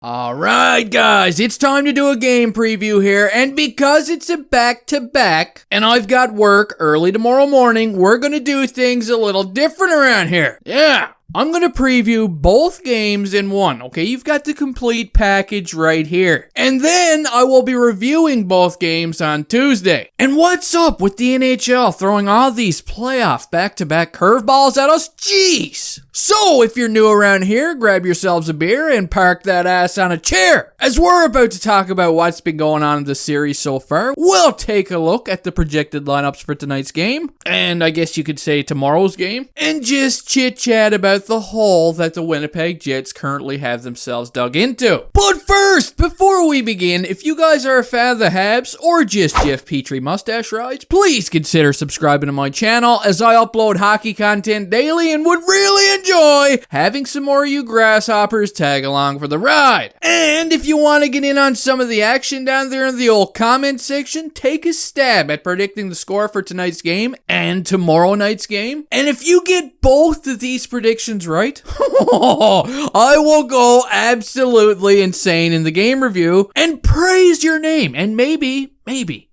Alright guys, it's time to do a game preview here, and because it's a back-to-back, and I've got work early tomorrow morning, we're gonna do things a little different around here. Yeah, I'm gonna preview both games in one, okay? You've got the complete package right here. And then I will be reviewing both games on Tuesday. And what's up with the NHL throwing all these playoff back-to-back curveballs at us? Jeez! So, if you're new around here, grab yourselves a beer and park that ass on a chair. As we're about to talk about what's been going on in the series so far, we'll take a look at the projected lineups for tonight's game, and I guess you could say tomorrow's game, and just chit-chat about the hole that the Winnipeg Jets currently have themselves dug into. But first, before we begin, if you guys are a fan of the Habs, or just Jeff Petrie mustache rides, please consider subscribing to my channel as I upload hockey content daily and would really enjoy having some more of you grasshoppers tag along for the ride. And if you want to get in on some of the action down there in the old comment section, take a stab at predicting the score for tonight's game and tomorrow night's game. And if you get both of these predictions right, I will go absolutely insane in the game review and praise your name and maybe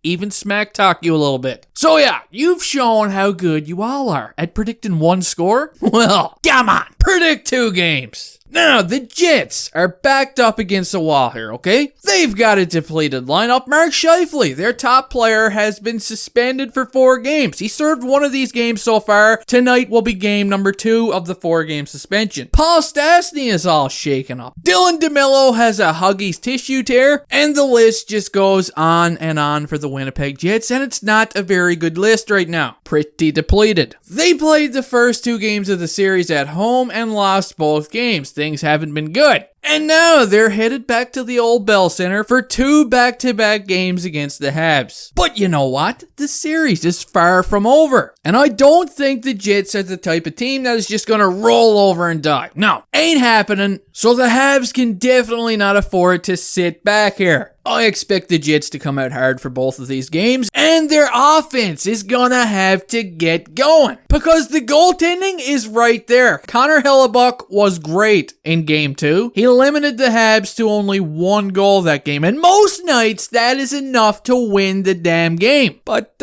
even smack talk you a little bit. So yeah, you've shown how good you all are at predicting one score. Well, come on, predict two games. Now, the Jets are backed up against the wall here, okay? They've got a depleted lineup. Mark Scheifele, their top player, has been suspended for 4 games. He served one of these games so far. Tonight will be game number 2 of the 4-game suspension. Paul Stastny is all shaken up. Dylan Demelo has a Huggies tissue tear, and the list just goes on and on for the Winnipeg Jets, and it's not a very good list right now. Pretty depleted. They played the first 2 games of the series at home and lost both games. Things haven't been good. And now they're headed back to the old Bell Center for 2 back-to-back games against the Habs. But you know what? The series is far from over. And I don't think the Jets are the type of team that is just gonna roll over and die. No, ain't happening. So the Habs can definitely not afford to sit back here. I expect the Jets to come out hard for both of these games, and their offense is gonna have to get going. Because the goaltending is right there. Connor Hellebuck was great in Game 2. He limited the Habs to only 1 goal that game, and most nights that is enough to win the damn game. But,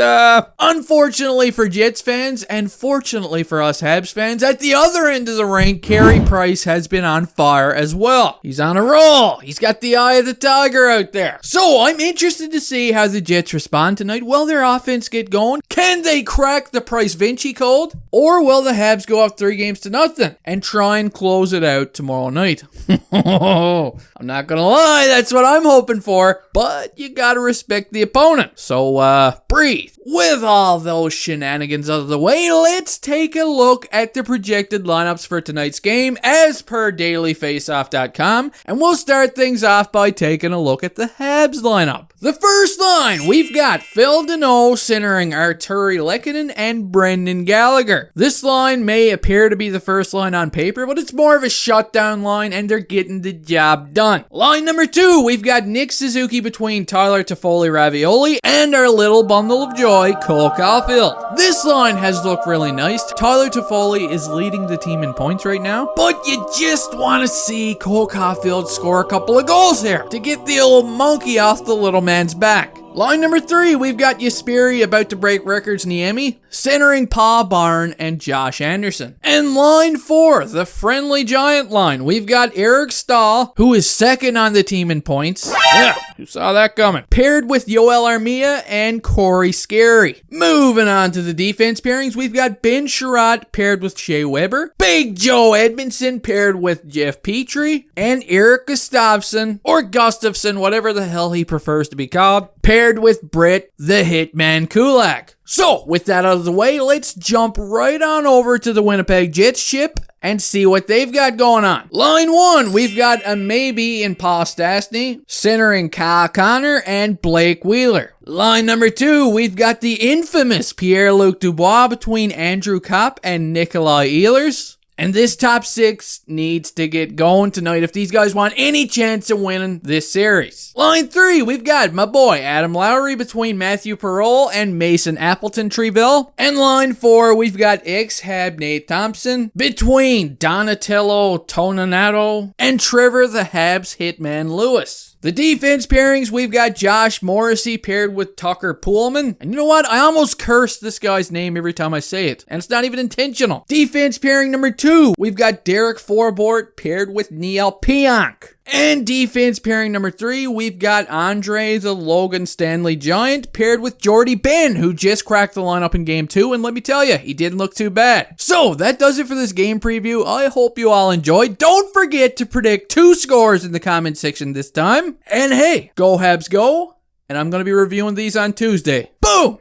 unfortunately for Jets fans, and fortunately for us Habs fans, at the other end of the rink, Carey Price has been on fire as well. He's on a roll. He's got the eye of the tiger out there. So, I'm interested to see how the Jets respond tonight. Will their offense get going? Can they crack the Price-Vinci code? Or will the Habs go up 3-0 and try and close it out tomorrow night? I'm not gonna lie, that's what I'm hoping for, but you gotta respect the opponent. So, breathe. With all those shenanigans out of the way, let's take a look at the projected lineups for tonight's game as per dailyfaceoff.com, and we'll start things off by taking a look at the Habs lineup. The first line, we've got Phil Deneau centering Arturi Lehkonen and Brendan Gallagher. This line may appear to be the first line on paper, but it's more of a shutdown line, and they're getting the job done. Line number 2, we've got Nick Suzuki between Tyler Toffoli-Ravioli and our little bundle of joy, Cole Caulfield. This line has looked really nice. Tyler Toffoli is leading the team in points right now, but you just want to see Cole Caulfield score a couple of goals here to get the old monkey off the little man's back. Line number 3, we've got Jesperi about to break records Niemi, centering Paul Barn and Josh Anderson. And line 4, the friendly giant line, we've got Eric Stahl, who is second on the team in points. Yeah, who saw that coming? Paired with Yoel Armia and Corey Scarry. Moving on to the defense pairings, we've got Ben Sherratt paired with Shea Weber, Big Joe Edmondson paired with Jeff Petrie, and Eric Gustafsson, or Gustafsson, whatever the hell he prefers to be called, paired with Britt the Hitman Kulak. So, with that out of the way, let's jump right on over to the Winnipeg Jets ship and see what they've got going on. Line 1, we've got a maybe in Paul Stastny, centering Kyle Connor and Blake Wheeler. Line number 2, we've got the infamous Pierre-Luc Dubois between Andrew Kopp and Nikolai Ehlers. And this top 6 needs to get going tonight if these guys want any chance of winning this series. Line 3, we've got my boy Adam Lowry between Matthew Perreault and Mason Appleton-Treville. And line 4, we've got ex-Hab Nate Thompson between Donatello Toninato and Trevor the Habs Hitman Lewis. The defense pairings, we've got Josh Morrissey paired with Tucker Pullman. And you know what? I almost curse this guy's name every time I say it. And it's not even intentional. Defense pairing number 2, we've got Derek Forbort paired with Neil Pionk. And defense pairing number 3, we've got Andre the Logan Stanley Giant paired with Jordy Ben, who just cracked the lineup in game 2, and let me tell you, he didn't look too bad. So, that does it for this game preview. I hope you all enjoyed. Don't forget to predict 2 scores in the comment section this time. And hey, go Habs go, and I'm going to be reviewing these on Tuesday. Boom!